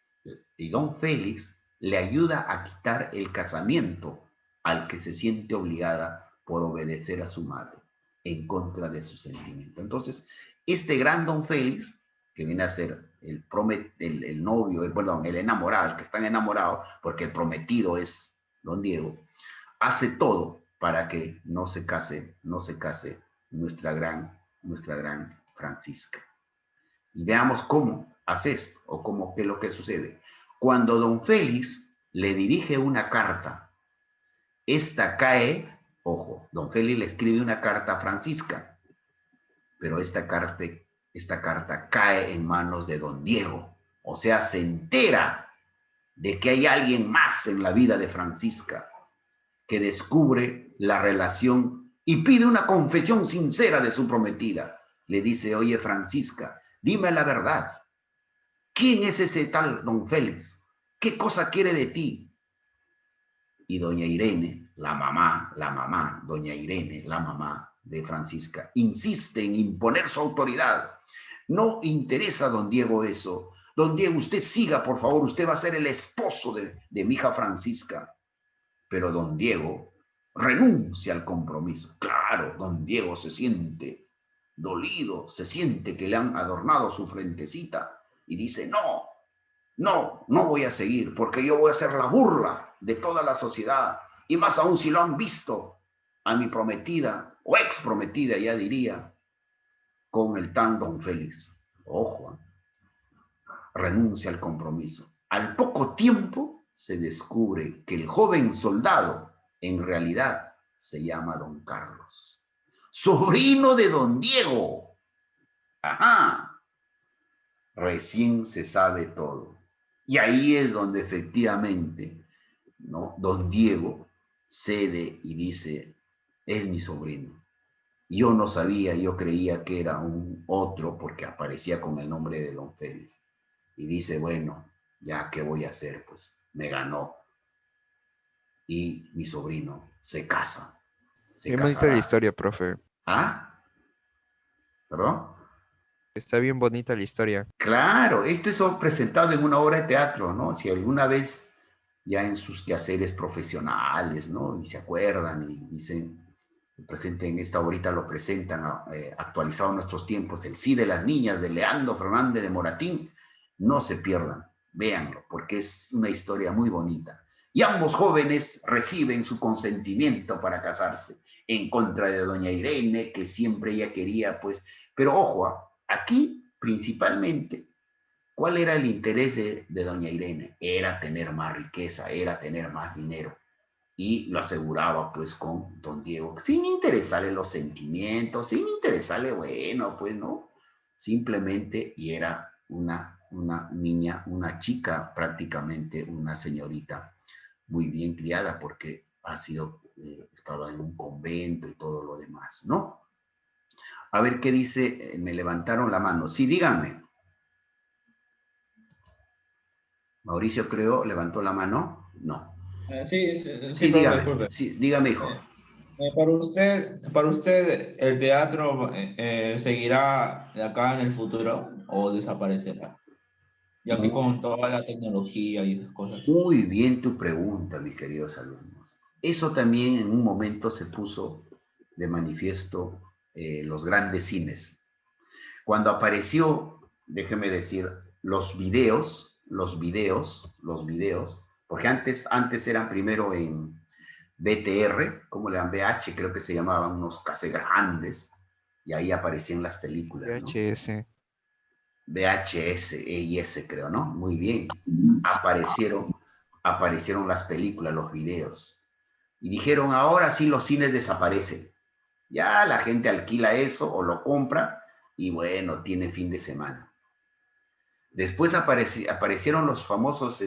S1: le ayuda a quitar el casamiento al que se siente obligada por obedecer a su madre en contra de su sentimiento. Entonces, este gran Don Félix, que viene a ser el novio, perdón, el enamorado, el que están enamorados, porque el prometido es Don Diego, hace todo para que no se case nuestra gran Francisca. Y veamos cómo hace esto, o qué es lo que sucede. Cuando Don Félix le dirige una carta, esta cae, ojo, Don Félix le escribe una carta a Francisca, pero esta carta cae en manos de Don Diego. O sea, se entera de que hay alguien más en la vida de Francisca, que descubre la relación y pide una confesión sincera de su prometida. Le dice, oye Francisca, dime la verdad. ¿Quién es ese tal Don Félix? ¿Qué cosa quiere de ti? Y doña Irene, la mamá, doña Irene, la mamá de Francisca, insiste en imponer su autoridad. No interesa a Don Diego eso. Don Diego, usted siga, por favor, usted va a ser el esposo de mi hija Francisca. Pero Don Diego renuncia al compromiso. Claro, Don Diego se siente dolido, se siente que le han adornado su frentecita y dice, no voy a seguir porque yo voy a ser la burla de toda la sociedad y más aún si lo han visto a mi prometida o ex prometida, ya diría, con el tan Don Félix. Ojo, renuncia al compromiso. Al poco tiempo se descubre que el joven soldado en realidad se llama Don Carlos, sobrino de Don Diego. Ajá. Recién se sabe todo. Y ahí es donde efectivamente, ¿no? Don Diego cede y dice, es mi sobrino. Yo no sabía, yo creía que era un otro porque aparecía con el nombre de Don Félix. Y dice, bueno, ya, ¿qué voy a hacer? Pues me ganó. Y mi sobrino se casa.
S2: Bien bonita la historia, profe.
S1: ¿Ah? ¿Perdón?
S2: Está bien bonita la historia.
S1: Claro, esto es presentado en una obra de teatro, ¿no? Si alguna vez ya en sus quehaceres profesionales, ¿no? Y se acuerdan y dicen, presenten esta ahorita lo presentan actualizado en nuestros tiempos, el sí de las niñas de Leandro Fernández de Moratín, no se pierdan, véanlo, porque es una historia muy bonita. Y ambos jóvenes reciben su consentimiento para casarse en contra de doña Irene, que siempre ella quería, pues, pero ojo, aquí principalmente, ¿cuál era el interés de doña Irene? Era tener más riqueza, era tener más dinero. Y lo aseguraba pues con Don Diego, sin interesarle los sentimientos, sin interesarle, bueno, pues no, simplemente, y era una niña, una chica, prácticamente una señorita muy bien criada porque estaba en un convento y todo lo demás, ¿no? A ver qué dice, me levantaron la mano. Sí, díganme. Mauricio, creo, levantó la mano. No.
S5: Sí,
S1: Sí,
S5: profe,
S1: dígame.
S5: disculpe.
S1: Sí, dígame, hijo.
S5: Para usted, ¿el teatro seguirá de acá en el futuro o desaparecerá? Ya que con toda la tecnología y esas cosas.
S1: Muy bien tu pregunta, mis queridos alumnos. Eso también en un momento se puso de manifiesto los grandes cines. Cuando apareció, déjeme decir, los videos, porque antes eran primero en BTR, como le dan VH, creo que se llamaban unos cassette grandes, y ahí aparecían las películas, ¿no?
S2: VHS.
S1: VHS, EIS, creo, ¿no? Muy bien. Aparecieron las películas, los videos. Y dijeron, ahora sí los cines desaparecen. Ya la gente alquila eso o lo compra y bueno, tiene fin de semana. Después aparecieron los famosos,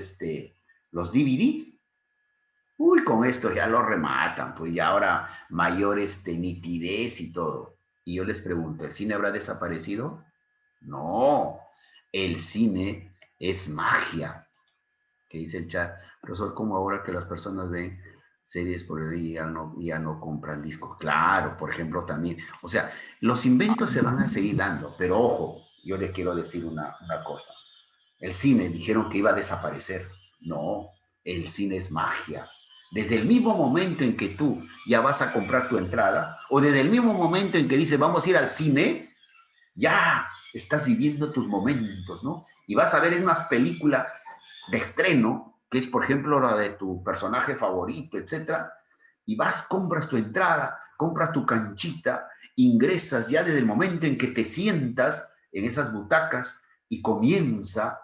S1: los DVDs. Uy, con esto ya lo rematan, pues ya ahora mayor nitidez y todo. Y yo les pregunto, ¿el cine habrá desaparecido? No, el cine es magia. Que dice el chat, profesor, como ahora que las personas ven series por el día ya no compran discos. Claro, por ejemplo, también. O sea, los inventos se van a seguir dando, pero ojo, yo les quiero decir una cosa. El cine dijeron que iba a desaparecer. No, el cine es magia. Desde el mismo momento en que tú ya vas a comprar tu entrada, o desde el mismo momento en que dices, vamos a ir al cine, ya estás viviendo tus momentos, ¿no? Y vas a ver una película de estreno, que es, por ejemplo, la de tu personaje favorito, etcétera, y vas, compras tu entrada, compras tu canchita, ingresas ya desde el momento en que te sientas en esas butacas y comienza,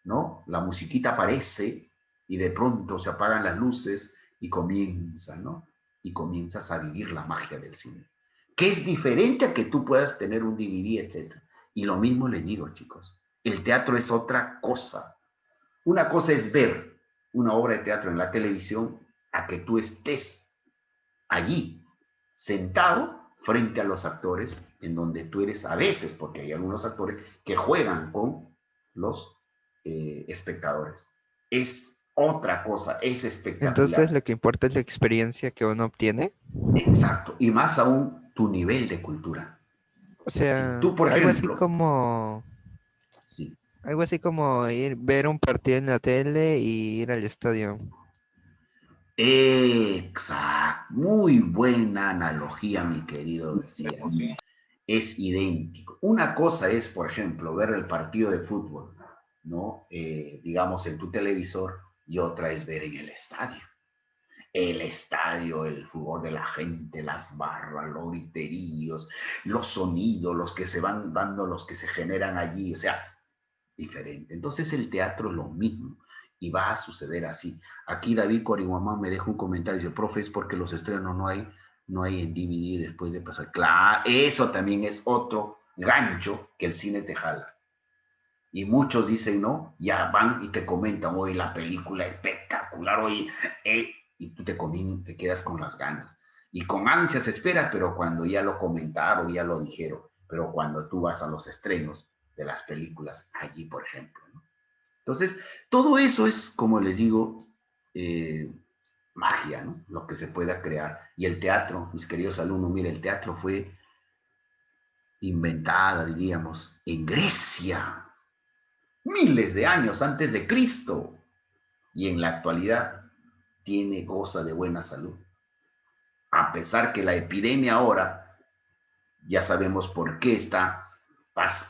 S1: ¿no? La musiquita aparece y de pronto se apagan las luces y comienza, ¿no? Y comienzas a vivir la magia del cine, que es diferente a que tú puedas tener un DVD, etcétera. Y lo mismo les digo, chicos, el teatro es otra cosa. Una cosa es ver una obra de teatro en la televisión a que tú estés allí, sentado frente a los actores, en donde tú eres a veces, porque hay algunos actores que juegan con los espectadores. Es otra cosa, es
S2: Entonces
S1: espectacular.
S2: lo que importa es la experiencia que uno obtiene.
S1: Exacto. Y más aún, tu nivel de cultura.
S2: O
S1: Si
S2: sea,
S1: tú, por ejemplo, sí,
S2: algo así como ir ver un partido en la tele y ir al estadio.
S1: exacto, muy buena analogía, mi querido García. Es idéntico. Una cosa es, por ejemplo, ver el partido de fútbol, ¿no? Digamos, en tu televisor, y otra es ver en el estadio. El estadio, el fútbol de la gente, las barras, los griteríos, los sonidos, los que se van dando, los que se generan allí, o sea, diferente. Entonces el teatro es lo mismo y va a suceder así. Aquí David Coriguamán me deja un comentario y dice, profe, es porque los estrenos no hay en DVD después de pasar. Claro, eso también es otro gancho que el cine te jala. Y muchos dicen, no, ya van y te comentan, hoy la película espectacular, hoy, y tú te quedas con las ganas. Y con ansias esperas, pero cuando ya lo comentaron, ya lo dijeron, pero cuando tú vas a los estrenos de las películas, allí, por ejemplo, ¿no? Entonces, todo eso es, como les digo, magia, ¿no? Lo que se pueda crear. Y el teatro, mis queridos alumnos, mire, el teatro fue inventada, diríamos, en Grecia, miles de años antes de Cristo, y en la actualidad goza de buena salud. A pesar que la epidemia ahora, ya sabemos por qué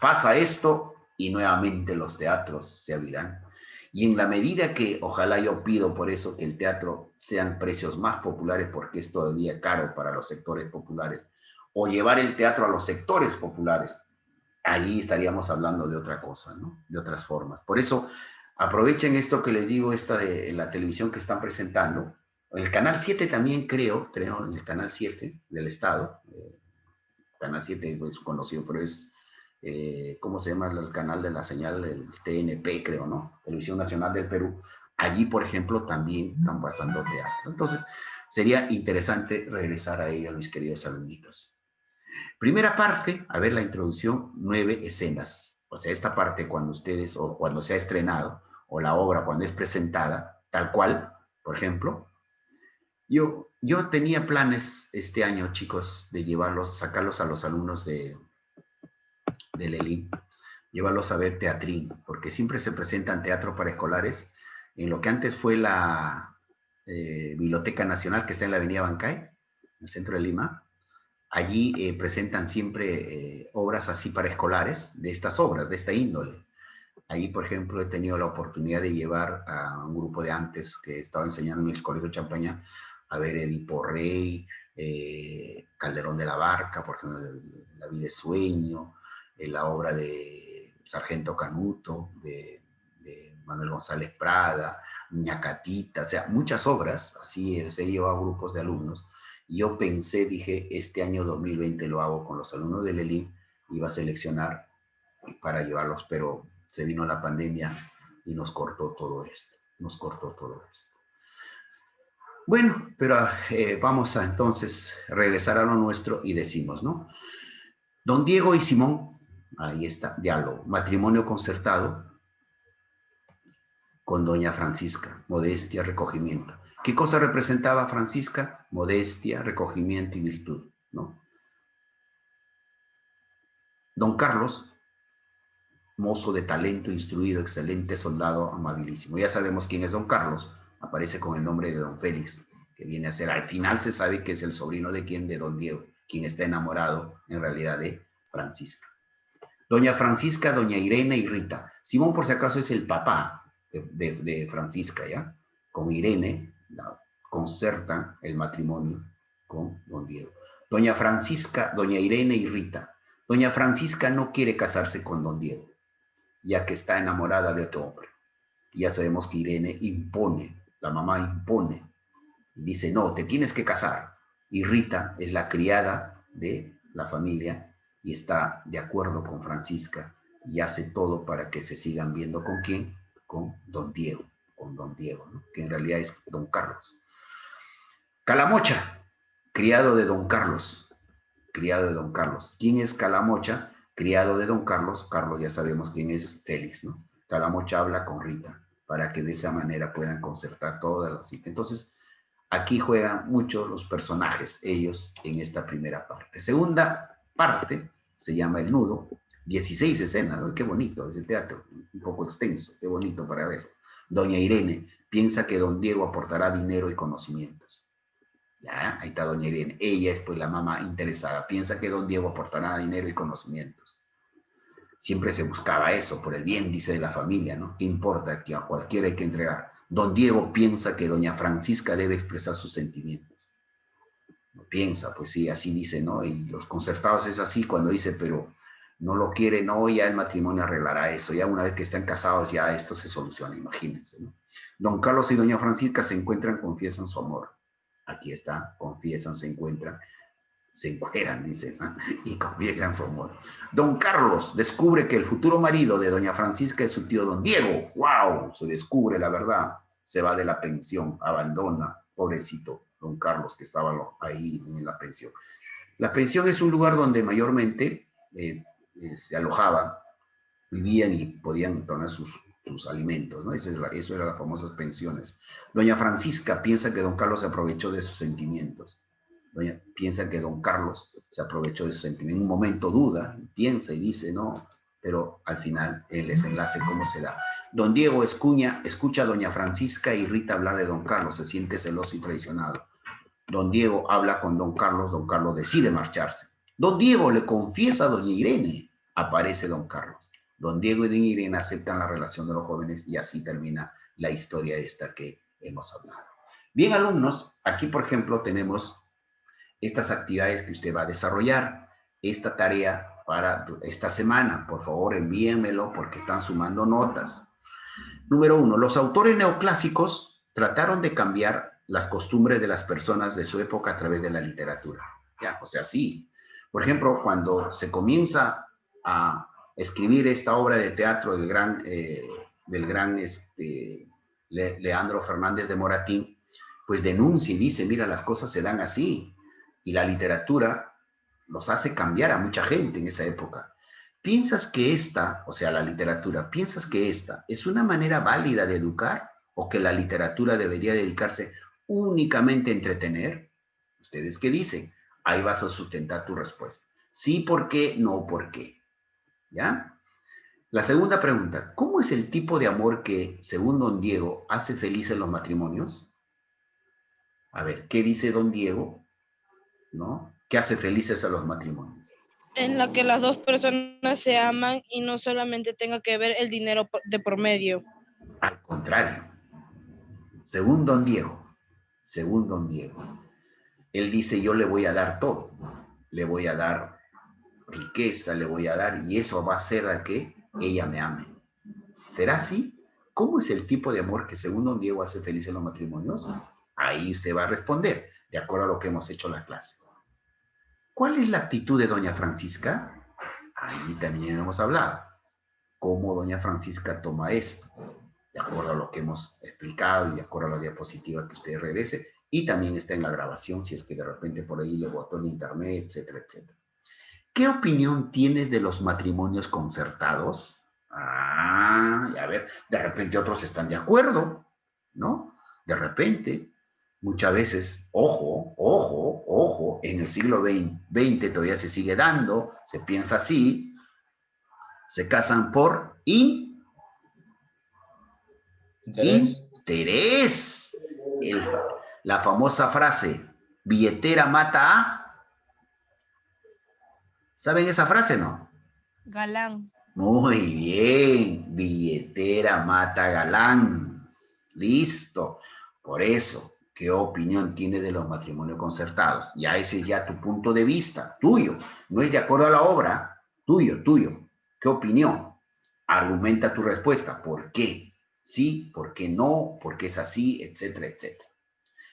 S1: pasa esto y nuevamente los teatros se abrirán. Y en la medida que, ojalá yo pido por eso que el teatro sean precios más populares, porque es todavía caro para los sectores populares, o llevar el teatro a los sectores populares, ahí estaríamos hablando de otra cosa, ¿no? De otras formas. Por eso, aprovechen esto que les digo, esta de la televisión que están presentando. El Canal 7 también creo, en el Canal 7 del Estado. Canal 7 es conocido, pero es, ¿cómo se llama el canal de la señal? El TNP, creo, ¿no? Televisión Nacional del Perú. Allí, por ejemplo, también están pasando teatro. Entonces, sería interesante regresar a ello, mis queridos alumnitos. Primera parte, a ver la introducción, 9 escenas. O sea, esta parte cuando ustedes, o cuando se ha estrenado, o la obra cuando es presentada, tal cual, por ejemplo. Yo tenía planes este año, chicos, de sacarlos a los alumnos de ELIM, llevarlos a ver teatrín, porque siempre se presentan teatro para escolares en lo que antes fue la Biblioteca Nacional, que está en la Avenida Bancay, en el centro de Lima. Allí presentan siempre obras así para escolares, de estas obras, de esta índole. Ahí, por ejemplo, he tenido la oportunidad de llevar a un grupo de antes que estaba enseñando en el Colegio Champañá a ver Edipo Rey, Calderón de la Barca, por ejemplo, La vida es sueño, la obra de Sargento Canuto, de Manuel González Prada, Ñacatita, o sea, muchas obras, así se llevado grupos de alumnos. Y yo pensé, dije, este año 2020 lo hago con los alumnos del ELIM, iba a seleccionar para llevarlos, pero se vino la pandemia y nos cortó todo esto, nos cortó todo esto. Bueno, pero vamos a entonces regresar a lo nuestro y decimos, ¿no? Don Diego y Simón, ahí está, diálogo, matrimonio concertado con doña Francisca, modestia, recogimiento. ¿Qué cosa representaba Francisca? Modestia, recogimiento y virtud, ¿no? Don Carlos, mozo de talento, instruido, excelente soldado, amabilísimo. Ya sabemos quién es don Carlos, aparece con el nombre de don Félix, que viene a ser, al final se sabe que es el sobrino de quién, de don Diego, quien está enamorado en realidad de Francisca. Doña Francisca, doña Irene y Rita. Simón, por si acaso, es el papá de Francisca, ¿ya? Con Irene concertan el matrimonio con don Diego. Doña Francisca, doña Irene y Rita. Doña Francisca no quiere casarse con don Diego, ya que está enamorada de otro hombre. Ya sabemos que Irene impone, la mamá impone, y dice, no, te tienes que casar. Y Rita es la criada de la familia y está de acuerdo con Francisca y hace todo para que se sigan viendo con quién, con don Diego, ¿no? Que en realidad es don Carlos. Calamocha, criado de don Carlos, criado de don Carlos. ¿Quién es Calamocha? Criado de don Carlos. Carlos ya sabemos quién es, Félix, ¿no? Calamocha habla con Rita para que de esa manera puedan concertar todas las citas. Entonces, aquí juegan mucho los personajes, ellos, en esta primera parte. Segunda parte se llama El Nudo. 16 escenas, ¿no? Qué bonito ese teatro, un poco extenso, qué bonito para ver. Doña Irene piensa que don Diego aportará dinero y conocimientos. Ya, ahí está doña Irene. Ella es pues la mamá interesada. Piensa que don Diego aportará dinero y conocimientos. Siempre se buscaba eso, por el bien, dice, de la familia, ¿no? ¿Qué importa? Que a cualquiera hay que entregar. Don Diego piensa que doña Francisca debe expresar sus sentimientos. No piensa, pues sí, así dice, ¿no? Y los concertados es así cuando dice, pero no lo quiere, no, ya el matrimonio arreglará eso. Ya una vez que están casados, ya esto se soluciona, imagínense, ¿no? Don Carlos y doña Francisca se encuentran, confiesan su amor. Aquí está, confiesan, se encuentran, se encueran, dicen, ¿no? Y confiesan su amor. Don Carlos descubre que el futuro marido de doña Francisca es su tío don Diego. ¡Wow! Se descubre la verdad. Se va de la pensión, abandona, pobrecito don Carlos que estaba ahí en la pensión. La pensión es un lugar donde mayormente se alojaban, vivían y podían poner sus alimentos, ¿no? Eso eran las famosas pensiones. Doña Francisca piensa que don Carlos se aprovechó de sus sentimientos. Piensa que don Carlos se aprovechó de sus sentimientos. En un momento duda, piensa y dice, no, pero al final el desenlace, ¿cómo se da? Don Diego escucha a doña Francisca y Rita hablar de don Carlos, se siente celoso y traicionado. Don Diego habla con don Carlos decide marcharse. Don Diego le confiesa a doña Irene, aparece don Carlos. Don Diego y doña Irene aceptan la relación de los jóvenes y así termina la historia esta que hemos hablado. Bien, alumnos, aquí por ejemplo tenemos estas actividades que usted va a desarrollar, esta tarea para esta semana. Por favor, envíenmelo porque están sumando notas. Número 1, los autores neoclásicos trataron de cambiar las costumbres de las personas de su época a través de la literatura. ¿Ya? O sea, sí. Por ejemplo, cuando se comienza a escribir esta obra de teatro del gran Leandro Fernández de Moratín, pues denuncia y dice, mira, las cosas se dan así. Y la literatura los hace cambiar a mucha gente en esa época. ¿Piensas que esta, o sea, la literatura, piensas que esta es una manera válida de educar o que la literatura debería dedicarse únicamente a entretener? ¿Ustedes qué dicen? Ahí vas a sustentar tu respuesta. Sí, ¿por qué? No, ¿por qué? ¿Ya? La segunda pregunta, ¿cómo es el tipo de amor que, según don Diego, hace felices los matrimonios? A ver, ¿qué dice don Diego? ¿No? ¿Qué hace felices a los matrimonios?
S6: En la que las dos personas se aman y no solamente tenga que ver el dinero de por medio.
S1: Al contrario, según don Diego, él dice, yo le voy a dar todo, le voy a dar riqueza, le voy a dar, y eso va a hacer a que ella me ame. ¿Será así? ¿Cómo es el tipo de amor que según don Diego hace felices los matrimonios? Ahí usted va a responder, de acuerdo a lo que hemos hecho en la clase. ¿Cuál es la actitud de doña Francisca? Ahí también hemos hablado. ¿Cómo doña Francisca toma esto? De acuerdo a lo que hemos explicado y de acuerdo a la diapositiva que usted regrese. Y también está en la grabación, si es que de repente por ahí le botó el internet, etcétera, etcétera. ¿Qué opinión tienes de los matrimonios concertados? Ah, a ver, de repente otros están de acuerdo, ¿no? De repente, muchas veces, ojo, en el siglo XX todavía se sigue dando, se piensa así, se casan por
S5: Interés.
S1: interés. La famosa frase, billetera mata a... ¿Saben esa frase, no?
S6: Galán.
S1: Muy bien, billetera mata galán. Listo. Por eso, ¿qué opinión tiene de los matrimonios concertados? Ya ese es ya tu punto de vista, tuyo. No es de acuerdo a la obra, tuyo. ¿Qué opinión? Argumenta tu respuesta. ¿Por qué? Sí, ¿por qué no? ¿Por qué es así? Etcétera, etcétera.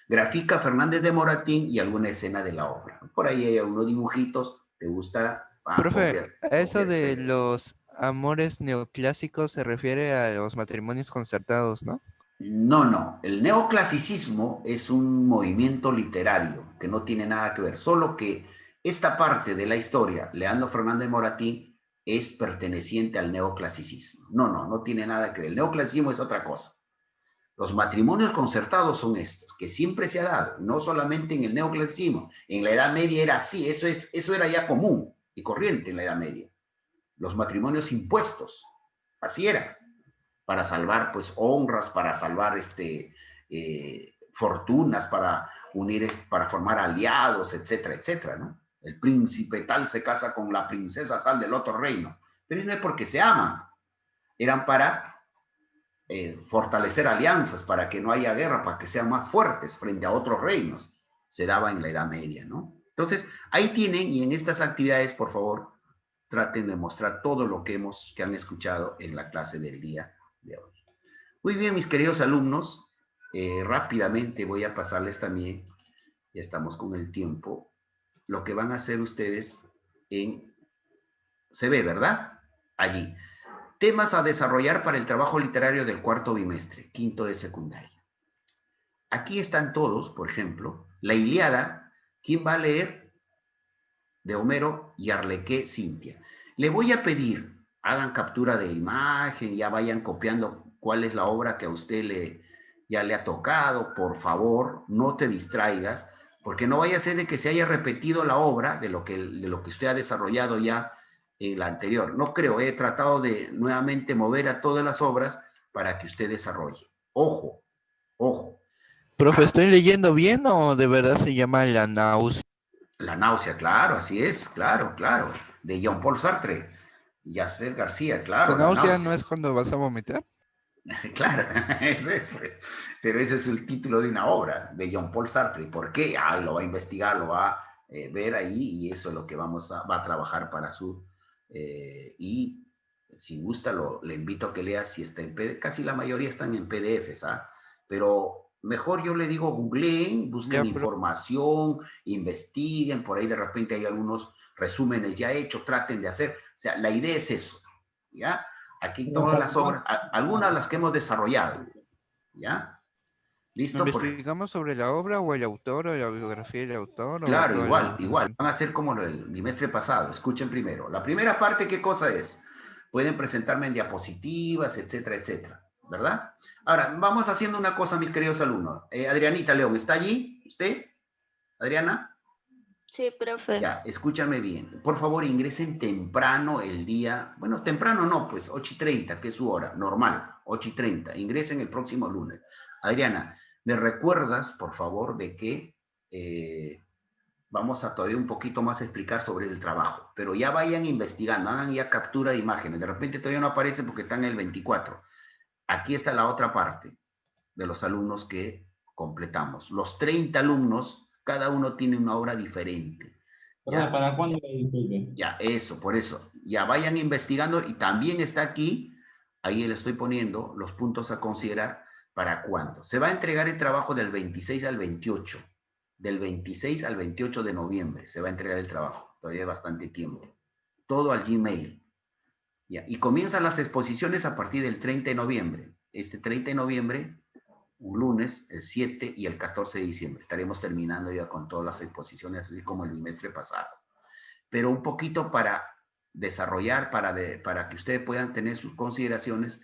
S1: Grafica Fernández de Moratín y alguna escena de la obra. Por ahí hay unos dibujitos. ¿Te gusta?
S2: Profe, eso
S1: copias
S2: de
S1: pegas.
S2: los amores neoclásicos se refiere a los matrimonios concertados, ¿no?
S1: No. El neoclasicismo es un movimiento literario que no tiene nada que ver, solo que esta parte de la historia, Leandro Fernández Moratín, es perteneciente al neoclasicismo. No tiene nada que ver. El neoclasicismo es otra cosa. Los matrimonios concertados son estos, que siempre se ha dado, no solamente en el neoclasicismo. En la Edad Media era así, eso era ya común y corriente en la Edad Media. Los matrimonios impuestos, así era, para salvar pues honras, para salvar fortunas, para unir, para formar aliados, etcétera, etcétera, ¿no? El príncipe tal se casa con la princesa tal del otro reino, pero no es porque se aman, eran para fortalecer alianzas, para que no haya guerra, para que sean más fuertes frente a otros reinos. Se daba en la Edad Media, ¿no? Entonces, ahí tienen, y en estas actividades, por favor, traten de mostrar todo lo que han escuchado en la clase del día de hoy. Muy bien, mis queridos alumnos, rápidamente voy a pasarles también, ya estamos con el tiempo, lo que van a hacer ustedes se ve, ¿verdad? Allí. Temas a desarrollar para el trabajo literario del cuarto bimestre, quinto de secundaria. Aquí están todos, por ejemplo, la Ilíada. ¿Quién va a leer? De Homero y Arlequé Cintia. Le voy a pedir, hagan captura de imagen, ya vayan copiando cuál es la obra que a usted ya le ha tocado. Por favor, no te distraigas, porque no vaya a ser de que se haya repetido la obra de lo que usted ha desarrollado ya en la anterior. No creo, he tratado de nuevamente mover a todas las obras para que usted desarrolle. Ojo.
S2: Profe, ¿estoy leyendo bien o de verdad se llama La náusea?
S1: La náusea, claro, así es, claro, de Jean-Paul Sartre, Yasser García, claro,
S2: ¿La
S1: la
S2: náusea no
S1: náusea.
S2: es cuando vas a vomitar?
S1: Claro, eso es, pues. Pero ese es el título de una obra de Jean-Paul Sartre. ¿Por qué? Lo va a investigar, lo va a ver ahí y eso es lo que va a trabajar para y si gusta, le invito a que lea si está en PDF. Casi la mayoría están en PDFs, ¿ah? Pero mejor yo le digo, googleen, busquen información, investiguen, por ahí de repente hay algunos resúmenes ya hechos, traten de hacer. O sea, la idea es eso, ¿ya? Aquí todas las obras, algunas las que hemos desarrollado, ¿ya? ¿Listo?
S2: ¿Investigamos sobre la obra o el autor o la biografía del autor?
S1: Claro,
S2: o
S1: igual. Van a ser como el bimestre pasado. Escuchen primero. La primera parte, ¿qué cosa es? Pueden presentarme en diapositivas, etcétera, etcétera, ¿verdad? Ahora, vamos haciendo una cosa, mis queridos alumnos. Adrianita León, ¿está allí? ¿Usted? ¿Adriana?
S7: Sí, profe.
S1: Ya, escúchame bien. Por favor, ingresen temprano el día. Bueno, temprano no, pues 8:30, que es su hora, normal, 8:30. Ingresen el próximo lunes. Adriana, ¿me recuerdas, por favor, de que vamos a todavía un poquito más explicar sobre el trabajo, pero ya vayan investigando, hagan ya captura de imágenes. De repente todavía no aparece porque están en el 24. Aquí está la otra parte de los alumnos que completamos. Los 30 alumnos, cada uno tiene una obra diferente.
S5: Profe, ¿para cuándo? Disculpe.
S1: Ya, eso, por eso. Ya vayan investigando y también está aquí, ahí le estoy poniendo los puntos a considerar para cuándo. Se va a entregar el trabajo del 26 al 28. Del 26 al 28 de noviembre se va a entregar el trabajo. Todavía hay bastante tiempo. Todo al Gmail. Ya, y comienzan las exposiciones a partir del 30 de noviembre. Este 30 de noviembre, un lunes, el 7 y el 14 de diciembre. Estaremos terminando ya con todas las exposiciones, así como el bimestre pasado. Pero un poquito para desarrollar, para que ustedes puedan tener sus consideraciones,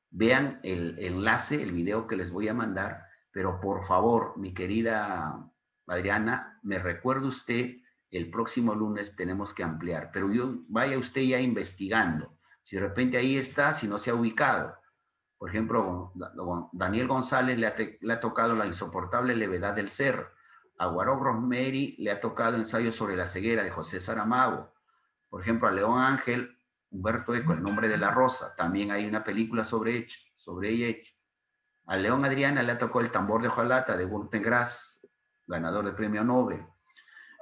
S1: vean el enlace, el video que les voy a mandar, pero por favor, mi querida Adriana, me recuerde usted, el próximo lunes tenemos que ampliar, pero vaya usted ya investigando, si de repente ahí está, si no se ha ubicado. Por ejemplo, Daniel González le ha tocado La insoportable levedad del ser. A Guaró Rosemary le ha tocado Ensayo sobre la ceguera de José Saramago. Por ejemplo, a León Ángel, Humberto Eco, El nombre de la rosa. También hay una película sobre ella hecha. A León Adriana le ha tocado El tambor de hojalata de Günter Grass, ganador del premio Nobel.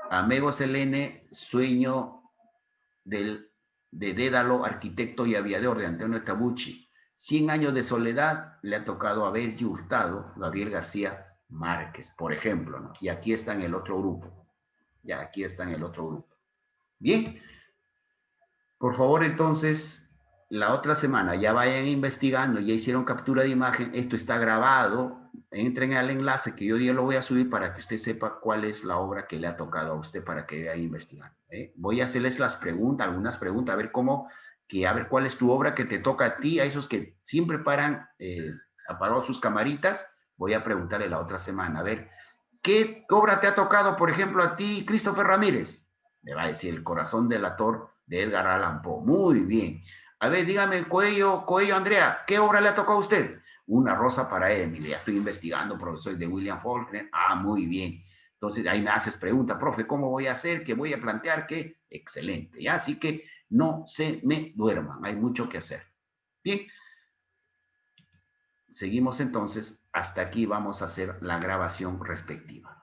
S1: A Mego Selene, Sueño de Dédalo, arquitecto y aviador de Antonio Tabucci. 100 años de soledad le ha tocado a Belgi Hurtado, Gabriel García Márquez, por ejemplo, ¿no? Y aquí está en el otro grupo. Ya, aquí está en el otro grupo. Bien. Por favor, entonces, la otra semana ya vayan investigando, ya hicieron captura de imagen, esto está grabado, entren al enlace que yo ya lo voy a subir para que usted sepa cuál es la obra que le ha tocado a usted para que vaya investigando. Voy a hacerles las preguntas, algunas preguntas, a ver cuál es tu obra que te toca a ti, a esos que siempre paran, apagados sus camaritas, voy a preguntarle la otra semana, a ver, ¿qué obra te ha tocado, por ejemplo, a ti, Christopher Ramírez? Me va a decir El corazón delator de Edgar Allan Poe. Muy bien. A ver, dígame, Coello Andrea, ¿qué obra le ha tocado a usted? Una rosa para Emily. Ya estoy investigando, profesor, de William Faulkner. Ah, muy bien. Entonces, ahí me haces pregunta, profe, ¿cómo voy a hacer? ¿Qué voy a plantear? ¿Qué? Excelente. ¿Ya? Así que no se me duerman. Hay mucho que hacer. Bien. Seguimos entonces. Hasta aquí vamos a hacer la grabación respectiva.